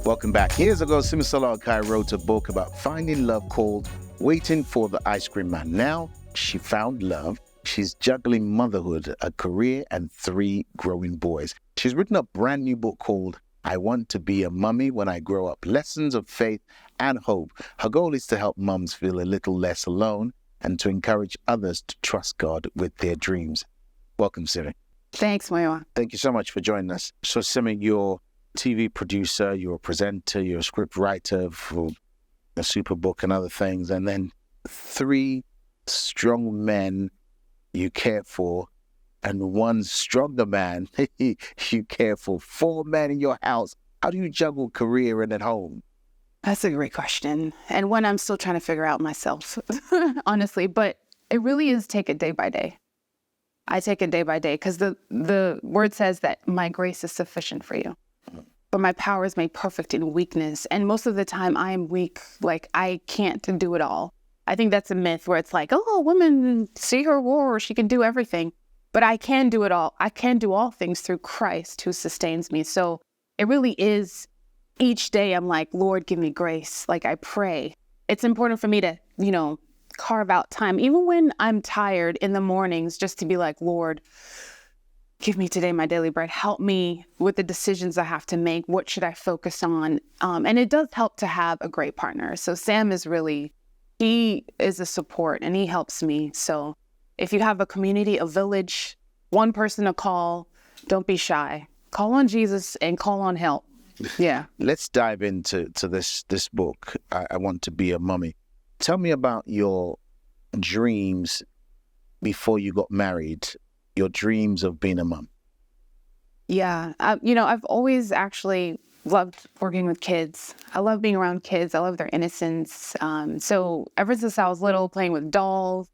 Welcome back. Years ago, Simisola Okai wrote a book about finding love called Waiting for the Ice Cream Man. Now she found love. She's juggling motherhood, a career, and 3 growing boys. She's written a brand new book called I Want to Be a Mummy When I Grow Up, Lessons of Faith and Hope. Her goal is to help mums feel a little less alone and to encourage others to trust God with their dreams. Welcome, Simi. Thanks, Muyiwa. Thank you so much for joining us. So, Simi, you're a TV producer, you're a presenter, you're a script writer for a Superbook and other things, and then 3 strong men you care for, and 1 stronger man you care for. 4 men in your house. How do you juggle career and at home? That's a great question, and one I'm still trying to figure out myself, honestly. But it really is take it day by day. I take it day by day because the word says that my grace is sufficient for you. But my power is made perfect in weakness. And most of the time I am weak. Like, I can't do it all. I think that's a myth where it's like, oh, a woman, see her war, she can do everything. But I can do it all. I can do all things through Christ who sustains me. So it really is each day I'm like, Lord, give me grace. Like, I pray. It's important for me to, carve out time, even when I'm tired in the mornings, just to be like, Lord, give me today my daily bread. Help me with the decisions I have to make. What should I focus on? And it does help to have a great partner. So Sam he is a support and he helps me. So if you have a community, a village, 1 person to call, don't be shy. Call on Jesus and call on help. Yeah. Let's dive into this book, I Want to Be a Mummy. Tell me about your dreams before you got married, your dreams of being a mum. Yeah. I've always actually loved working with kids. I love being around kids. I love their innocence. So ever since I was little, playing with dolls,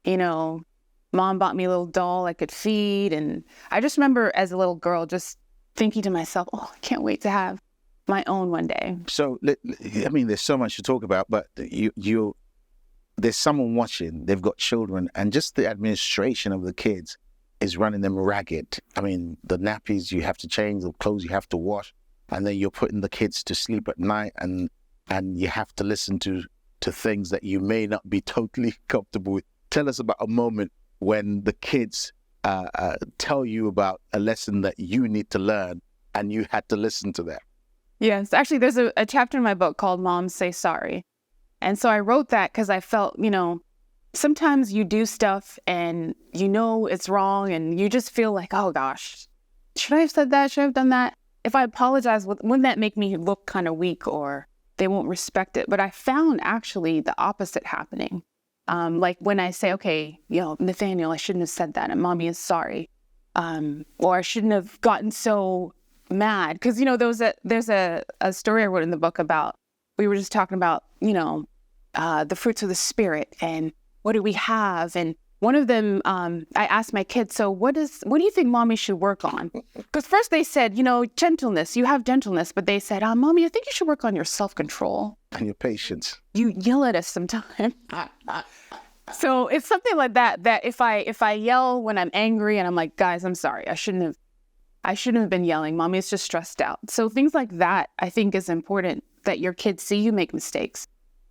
mom bought me a little doll I could feed. And I just remember as a little girl just thinking to myself, oh, I can't wait to have my own one day. So, there's so much to talk about, but there's someone watching, they've got children, and just the administration of the kids is running them ragged. The nappies you have to change, the clothes you have to wash, and then you're putting the kids to sleep at night, and you have to listen to things that you may not be totally comfortable with. Tell us about a moment when the kids tell you about a lesson that you need to learn, and you had to listen to that. Yes, actually, there's a chapter in my book called Moms Say Sorry. And so I wrote that because I felt, sometimes you do stuff and it's wrong and you just feel like, oh gosh, should I have said that? Should I have done that? If I apologize, wouldn't that make me look kind of weak or they won't respect it? But I found actually the opposite happening. Like when I say, okay, Nathaniel, I shouldn't have said that and Mommy is sorry. Or I shouldn't have gotten so mad. Because, there's a story I wrote in the book about, we were just talking about, the fruits of the Spirit and what do we have? And one of them, I asked my kids, so what do you think Mommy should work on? Because first they said, gentleness, you have gentleness. But they said, Mommy, I think you should work on your self-control. And your patience. You yell at us sometimes. So it's something like that if I yell when I'm angry and I'm like, guys, I'm sorry, I shouldn't have been yelling. Mommy is just stressed out. So things like that, I think, is important, that your kids see you make mistakes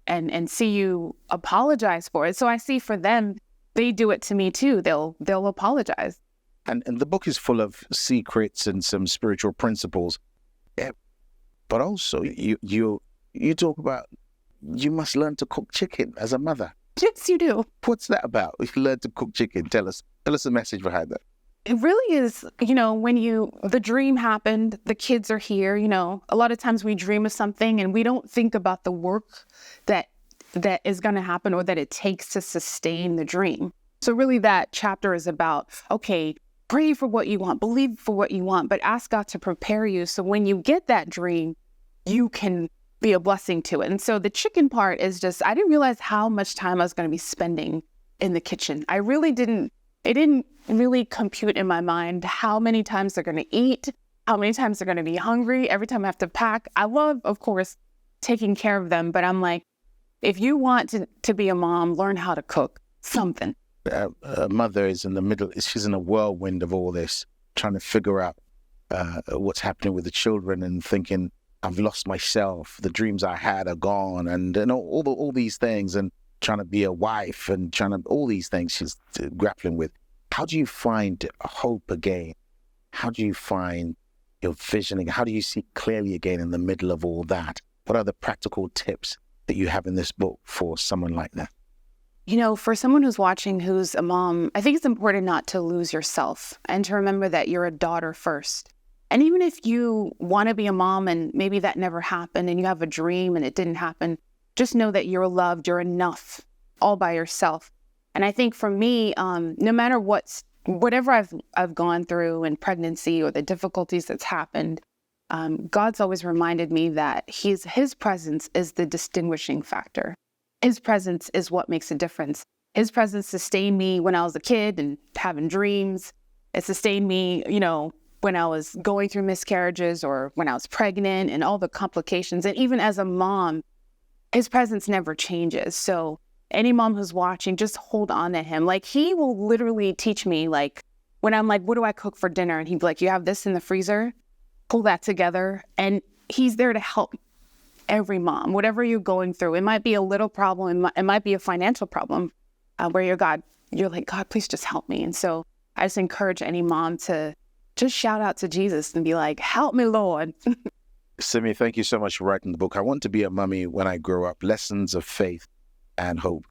and see you apologize for it. So I see for them, they do it to me too. They'll apologize. And the book is full of secrets and some spiritual principles. Yeah. But also you talk about you must learn to cook chicken as a mother. Yes, you do. What's that about? You learn to cook chicken. Tell us the message behind that. It really is, when the dream happened, the kids are here, a lot of times we dream of something and we don't think about the work that is going to happen or that it takes to sustain the dream. So really that chapter is about, okay, pray for what you want, believe for what you want, but ask God to prepare you. So when you get that dream, you can be a blessing to it. And so the chicken part is just, I didn't realize how much time I was going to be spending in the kitchen. It didn't really compute in my mind how many times they're going to eat, how many times they're going to be hungry, every time I have to pack. I love, of course, taking care of them, but I'm like, if you want to be a mom, learn how to cook something. A mother is in the middle, she's in a whirlwind of all this, trying to figure out what's happening with the children and thinking, I've lost myself. The dreams I had are gone, and all these things, and trying to be a wife and all these things she's grappling with. How do you find hope again? How do you find your visioning? How do you see clearly again in the middle of all that? What are the practical tips that you have in this book for someone like that? For someone who's watching, who's a mom, I think it's important not to lose yourself and to remember that you're a daughter first. And even if you want to be a mom and maybe that never happened and you have a dream and it didn't happen, just know that you're loved, you're enough all by yourself. And I think for me, no matter whatever I've gone through in pregnancy or the difficulties that's happened, God's always reminded me that his presence is the distinguishing factor. His presence is what makes a difference. His presence sustained me when I was a kid and having dreams. It sustained me, when I was going through miscarriages or when I was pregnant and all the complications. And even as a mom, his presence never changes. So any mom who's watching, just hold on to him. Like, he will literally teach me, like, when I'm like, what do I cook for dinner? And he'd be like, you have this in the freezer, pull that together. And he's there to help every mom, whatever you're going through. It might be a little problem. It might be a financial problem where you're like, God, please just help me. And so I just encourage any mom to just shout out to Jesus and be like, help me, Lord. Simi, thank you so much for writing the book. I Want to Be a Mummy When I Grow Up, Lessons of Faith and Hope.